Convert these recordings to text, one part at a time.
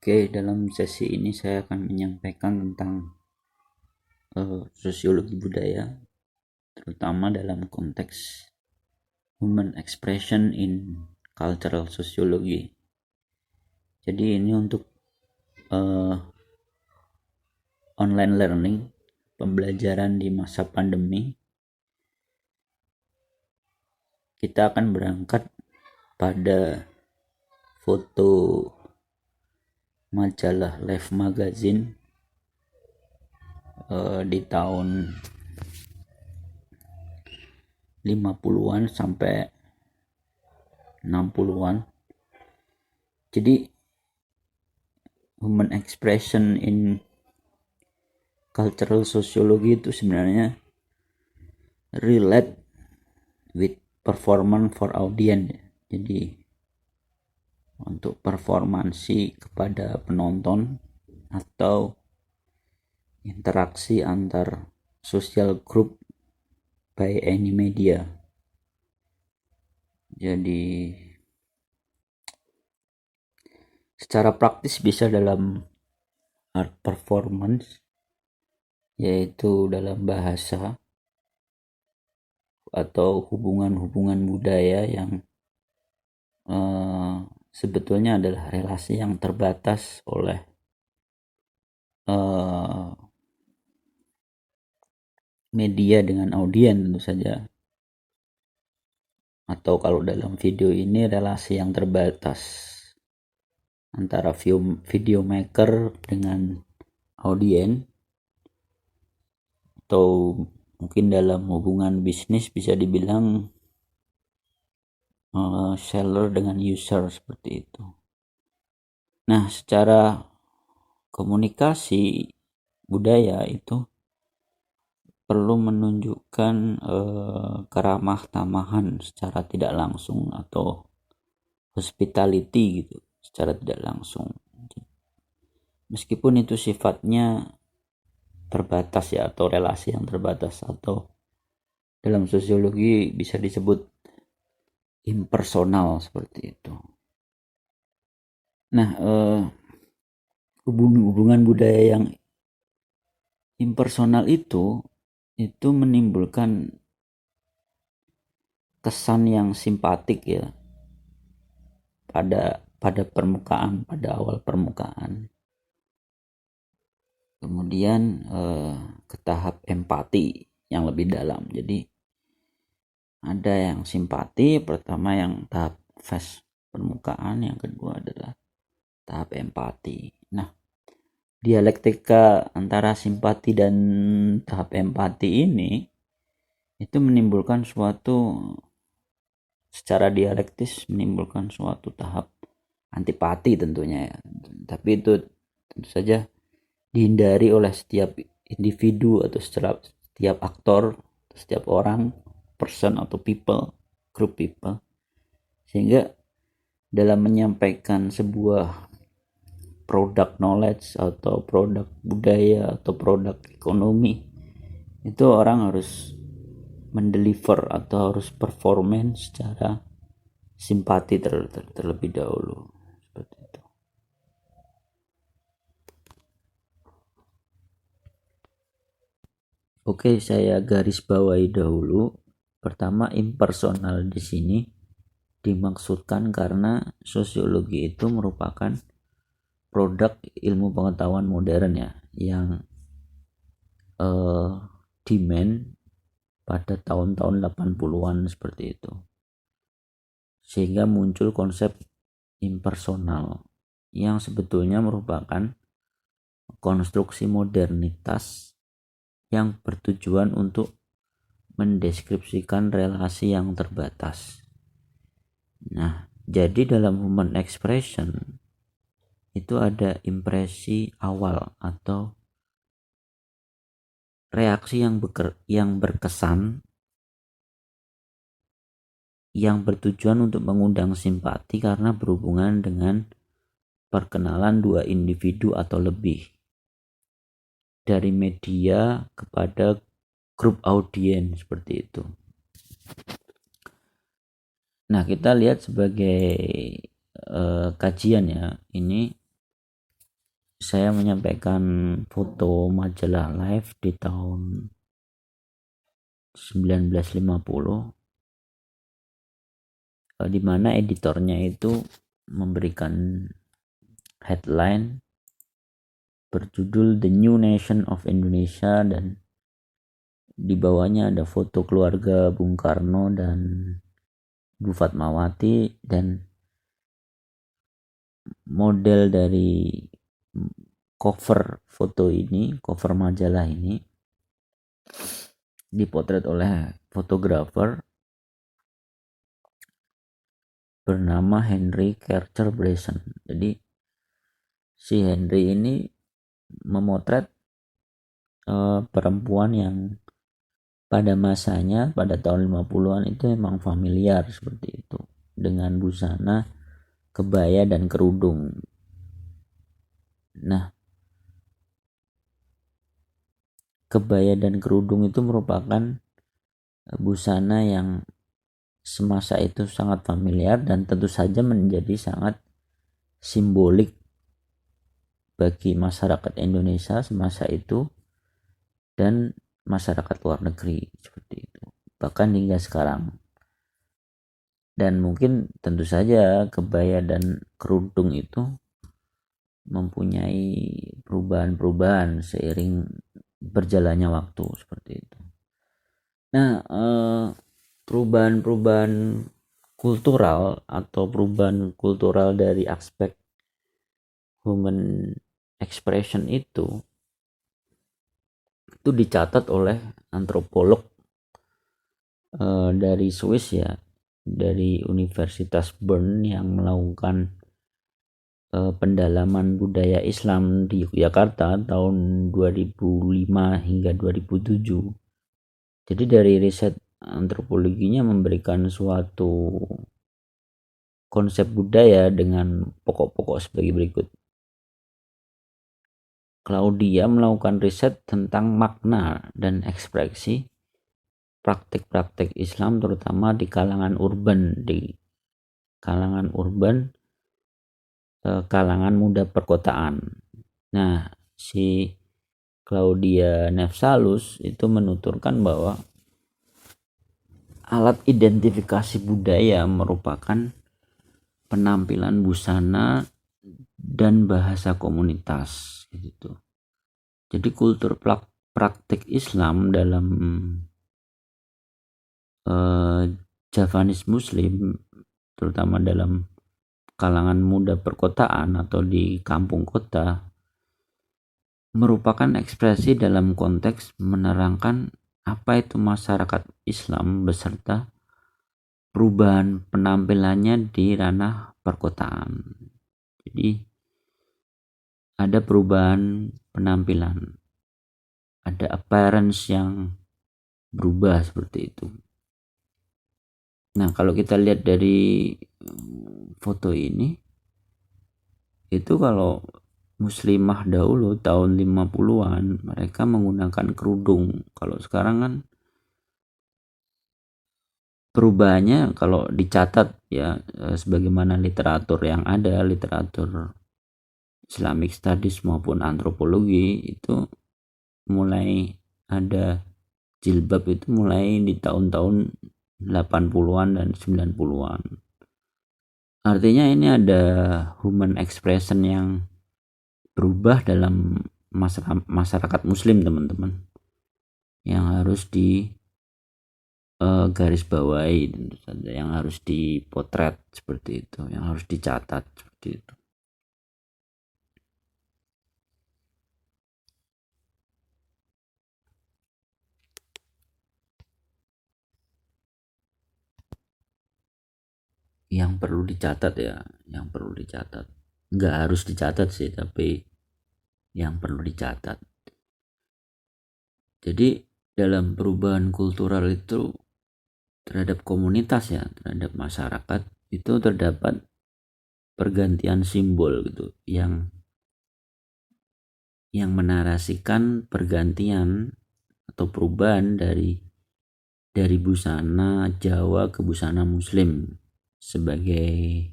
Oke, dalam sesi ini saya akan menyampaikan tentang sosiologi budaya, terutama dalam konteks human expression in cultural sociology. Jadi ini untuk online learning, pembelajaran di masa pandemi. Kita akan berangkat pada foto majalah Life Magazine di tahun 50-an sampai 60-an. Jadi human expression in cultural sociology itu sebenarnya relate with performance for audience. Jadi untuk performansi kepada penonton atau interaksi antar social group by any media. Jadi secara praktis bisa dalam art performance, yaitu dalam bahasa atau hubungan-hubungan budaya yang sebetulnya adalah relasi yang terbatas oleh media dengan audiens tentu saja. Atau kalau dalam video ini relasi yang terbatas antara video maker dengan audiens, atau mungkin dalam hubungan bisnis bisa dibilang seller dengan user, seperti itu. Nah, secara komunikasi budaya itu perlu menunjukkan keramah tamahan secara tidak langsung atau hospitality gitu secara tidak langsung. Meskipun itu sifatnya terbatas ya, atau relasi yang terbatas, atau dalam sosiologi bisa disebut impersonal, seperti itu. Nah, hubungan budaya yang impersonal itu menimbulkan kesan yang simpatik ya pada permukaan, pada awal permukaan. Kemudian ke tahap empati yang lebih dalam. Jadi ada yang simpati, pertama yang tahap fase permukaan, yang kedua adalah tahap empati. Nah, dialektika antara simpati dan tahap empati ini itu menimbulkan secara dialektis menimbulkan suatu tahap antipati tentunya ya. Tapi itu tentu saja dihindari oleh setiap individu atau setiap aktor, setiap orang, person atau people, group people. Sehingga dalam menyampaikan sebuah produk knowledge atau produk budaya atau produk ekonomi, itu orang harus mendeliver atau harus performance secara simpati terlebih dahulu, seperti itu. Oke, saya garis bawahi dahulu. Pertama, impersonal di sini dimaksudkan karena sosiologi itu merupakan produk ilmu pengetahuan modern ya, yang demand pada tahun-tahun 80-an seperti itu. Sehingga muncul konsep impersonal yang sebetulnya merupakan konstruksi modernitas yang bertujuan untuk mendeskripsikan relasi yang terbatas. Nah, jadi dalam human expression itu ada impresi awal atau reaksi yang berkesan yang bertujuan untuk mengundang simpati karena berhubungan dengan perkenalan dua individu atau lebih dari media kepada grup audiens, seperti itu. Nah, kita lihat sebagai kajian ya, ini saya menyampaikan foto majalah Life di tahun 1950, di mana editornya itu memberikan headline berjudul The New Nation of Indonesia, dan di bawahnya ada foto keluarga Bung Karno dan Bu Fatmawati, dan model dari cover foto ini, cover majalah ini dipotret oleh fotografer bernama Henry Carter Bresson. Jadi si Henry ini memotret perempuan yang pada masanya, pada tahun 50-an itu memang familiar seperti itu, dengan busana, kebaya, dan kerudung. Nah, kebaya dan kerudung itu merupakan busana yang semasa itu sangat familiar dan tentu saja menjadi sangat simbolik bagi masyarakat Indonesia semasa itu dan masyarakat luar negeri seperti itu, bahkan hingga sekarang. Dan mungkin tentu saja kebaya dan kerudung itu mempunyai perubahan-perubahan seiring berjalannya waktu seperti itu. Nah, perubahan-perubahan kultural atau perubahan kultural dari aspek human expression itu dicatat oleh antropolog dari Swiss ya, dari Universitas Bern, yang melakukan pendalaman budaya Islam di Yogyakarta tahun 2005 hingga 2007. Jadi dari riset antropologinya memberikan suatu konsep budaya dengan pokok-pokok sebagai berikut. Claudia melakukan riset tentang makna dan ekspresi praktik-praktik Islam, terutama di kalangan urban, kalangan muda perkotaan. Nah, si Claudia Nefsalus itu menuturkan bahwa alat identifikasi budaya merupakan penampilan busana dan bahasa komunitas gitu. Jadi kultur praktik Islam dalam Javanese Muslim, terutama dalam kalangan muda perkotaan atau di kampung kota, merupakan ekspresi dalam konteks menerangkan apa itu masyarakat Islam beserta perubahan penampilannya di ranah perkotaan. Jadi ada perubahan penampilan, ada appearance yang berubah seperti itu. Nah, kalau kita lihat dari foto ini, itu kalau muslimah dahulu tahun 50-an mereka menggunakan kerudung. Kalau sekarang kan perubahannya kalau dicatat ya, sebagaimana literatur yang ada, literatur Islamic Studies maupun antropologi, itu mulai ada jilbab itu mulai di tahun-tahun 80-an dan 90-an. Artinya ini ada human expression yang berubah dalam masyarakat muslim, teman-teman, yang harus di garis bawahi, tentu saja, yang harus dipotret seperti itu, yang harus dicatat seperti itu. Yang perlu dicatat ya, yang perlu dicatat. Nggak harus dicatat sih, tapi yang perlu dicatat. Jadi dalam perubahan kultural itu terhadap komunitas ya, terhadap masyarakat, itu terdapat pergantian simbol gitu yang menarasikan pergantian atau perubahan dari busana Jawa ke busana Muslim sebagai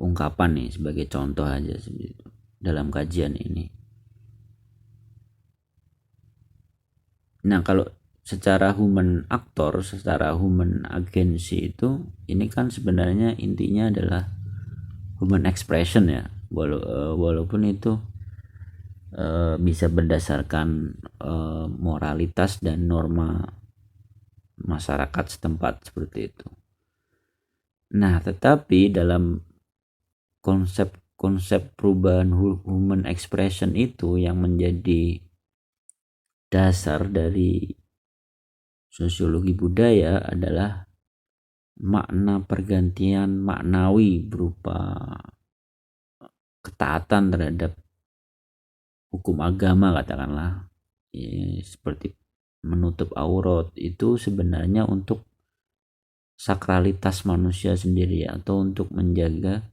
ungkapan nih, sebagai contoh aja seperti itu. dalam kajian ini. Nah, kalau secara human actor, secara human agency itu, ini kan sebenarnya intinya adalah human expression ya, walaupun itu bisa berdasarkan moralitas dan norma masyarakat setempat seperti itu. Nah, tetapi dalam konsep perubahan human expression itu yang menjadi dasar dari sosiologi budaya adalah makna pergantian maknawi berupa ketaatan terhadap hukum agama, katakanlah seperti menutup aurat, itu sebenarnya untuk sakralitas manusia sendiri atau untuk menjaga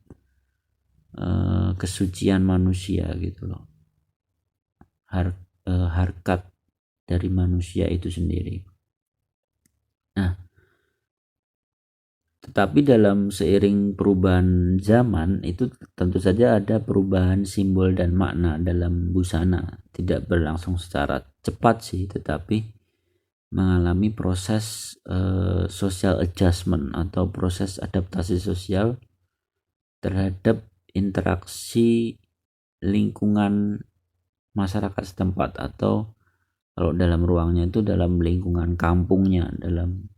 kesucian manusia gitu loh, harkat dari manusia itu sendiri. Nah, tetapi dalam seiring perubahan zaman itu tentu saja ada perubahan simbol dan makna dalam busana. Tidak berlangsung secara cepat sih, tetapi mengalami proses social adjustment atau proses adaptasi sosial terhadap interaksi lingkungan masyarakat setempat, atau kalau dalam ruangnya itu dalam lingkungan kampungnya, dalam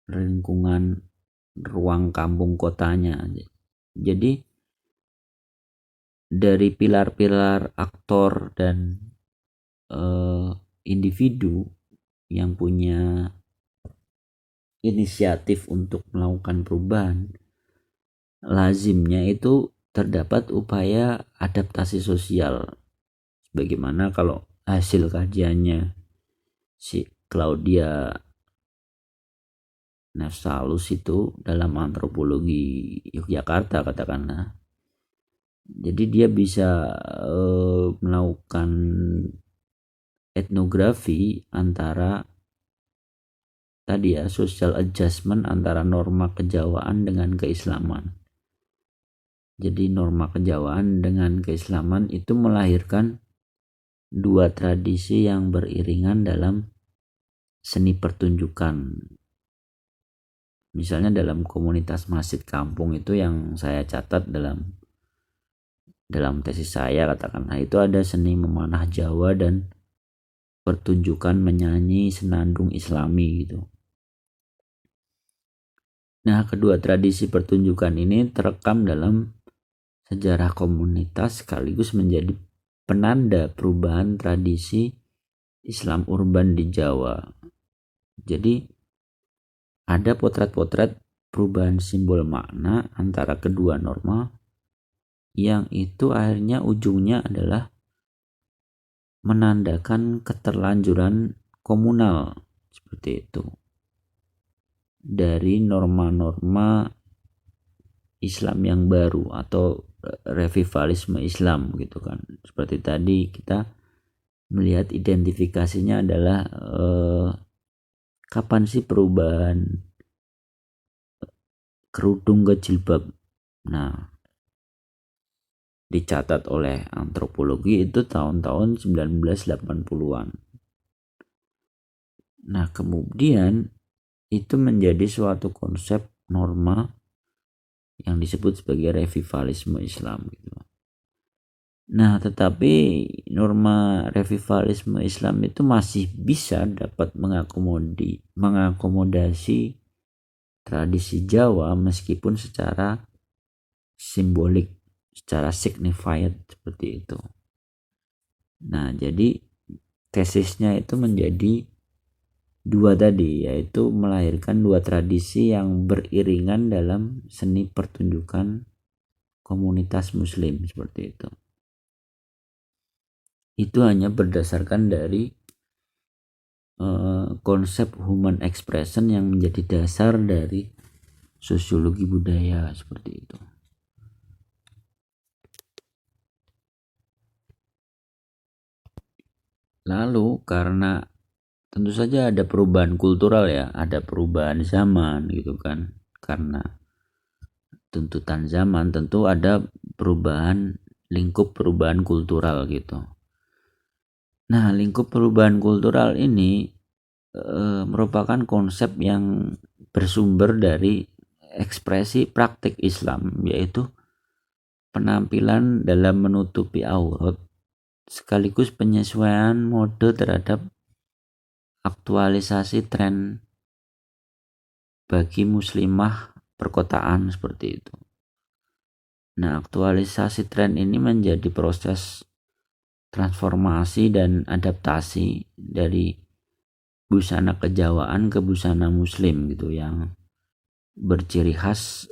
lingkungan ruang kampung kotanya. Jadi dari pilar-pilar aktor dan individu yang punya inisiatif untuk melakukan perubahan, lazimnya itu terdapat upaya adaptasi sosial. Bagaimana kalau hasil kajiannya si Claudia Nafsalus itu dalam antropologi Yogyakarta, katakanlah. Jadi dia bisa melakukan etnografi antara tadi ya, social adjustment antara norma kejawaan dengan keislaman. Jadi norma kejawaan dengan keislaman itu melahirkan dua tradisi yang beriringan dalam seni pertunjukan. Misalnya dalam komunitas masjid kampung itu yang saya catat dalam tesis saya, katakanlah, itu ada seni memanah Jawa dan pertunjukan menyanyi senandung Islami gitu. Nah, kedua tradisi pertunjukan ini terekam dalam sejarah komunitas sekaligus menjadi penanda perubahan tradisi Islam urban di Jawa. Jadi ada potret-potret perubahan simbol makna antara kedua norma yang itu akhirnya ujungnya adalah menandakan keterlanjuran komunal seperti itu dari norma-norma Islam yang baru atau revivalisme Islam gitu kan. Seperti tadi kita melihat identifikasinya adalah kapan sih perubahan kerudung ke jilbab. Nah, dicatat oleh antropologi itu tahun-tahun 1980-an. Nah, kemudian itu menjadi suatu konsep norma yang disebut sebagai revivalisme Islam gitu. Nah, tetapi norma revivalisme Islam itu masih bisa dapat mengakomodasi tradisi Jawa meskipun secara simbolik, secara signified seperti itu. Nah, jadi tesisnya itu menjadi dua tadi, yaitu melahirkan dua tradisi yang beriringan dalam seni pertunjukan komunitas muslim seperti itu. Itu hanya berdasarkan dari konsep human expression yang menjadi dasar dari sosiologi budaya seperti itu. Lalu karena tentu saja ada perubahan kultural ya, ada perubahan zaman gitu kan. Karena tuntutan zaman tentu ada perubahan lingkup perubahan kultural gitu. Nah, lingkup perubahan kultural ini merupakan konsep yang bersumber dari ekspresi praktik Islam, yaitu penampilan dalam menutupi aurat sekaligus penyesuaian mode terhadap aktualisasi tren bagi muslimah perkotaan seperti itu. Nah, aktualisasi tren ini menjadi proses transformasi dan adaptasi dari busana kejawaan ke busana muslim gitu yang berciri khas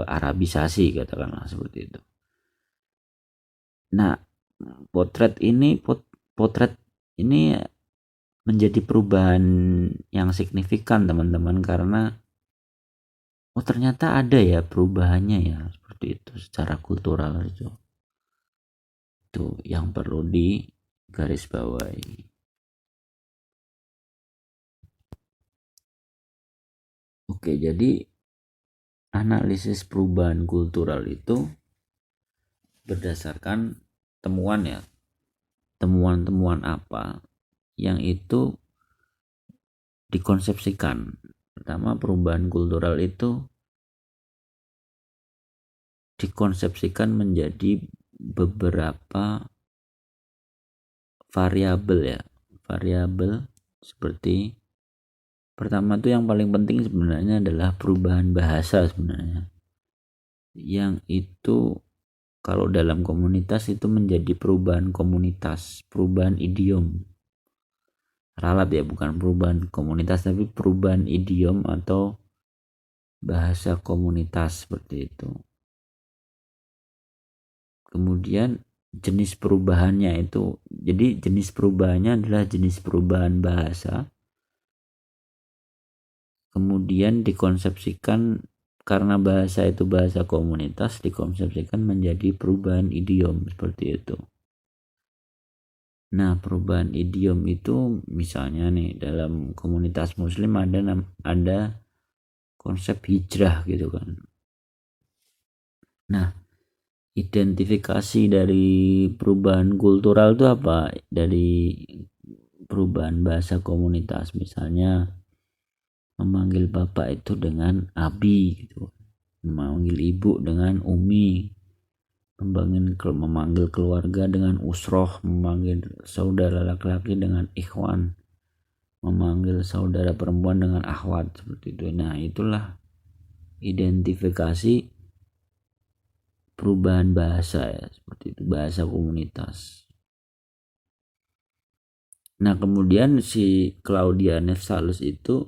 Arabisasi, katakanlah seperti itu. Nah, potret ini menjadi perubahan yang signifikan teman-teman, karena ternyata ada ya perubahannya ya seperti itu secara kultural itu yang perlu digarisbawahi. Oke, jadi analisis perubahan kultural itu berdasarkan temuan apa yang itu dikonsepsikan. Pertama, perubahan kultural itu dikonsepsikan menjadi beberapa variabel seperti pertama tuh yang paling penting sebenarnya adalah perubahan bahasa sebenarnya, yang itu kalau dalam komunitas itu menjadi perubahan komunitas, perubahan idiom. Ralat ya, bukan perubahan komunitas tapi perubahan idiom atau bahasa komunitas seperti itu. Kemudian jenis perubahannya itu, jadi jenis perubahannya adalah jenis perubahan bahasa. Kemudian dikonsepsikan, karena bahasa itu bahasa komunitas, dikonsepsikan menjadi perubahan idiom seperti itu. Nah, perubahan idiom itu misalnya nih dalam komunitas muslim ada konsep hijrah gitu kan. Nah, identifikasi dari perubahan kultural itu apa? Dari perubahan bahasa komunitas, misalnya memanggil bapak itu dengan abi gitu, memanggil ibu dengan umi, memanggil keluarga dengan usroh, memanggil saudara laki-laki dengan ikhwan, memanggil saudara perempuan dengan akhwat seperti itu. Nah, itulah identifikasi perubahan bahasa ya, seperti itu, bahasa komunitas. Nah, kemudian si Claudia Nefsalus itu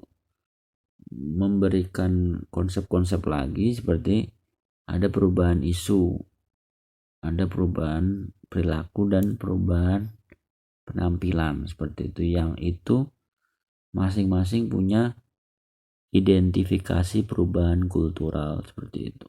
memberikan konsep-konsep lagi, seperti ada perubahan isu, ada perubahan perilaku, dan perubahan penampilan seperti itu, yang itu masing-masing punya identifikasi perubahan kultural seperti itu.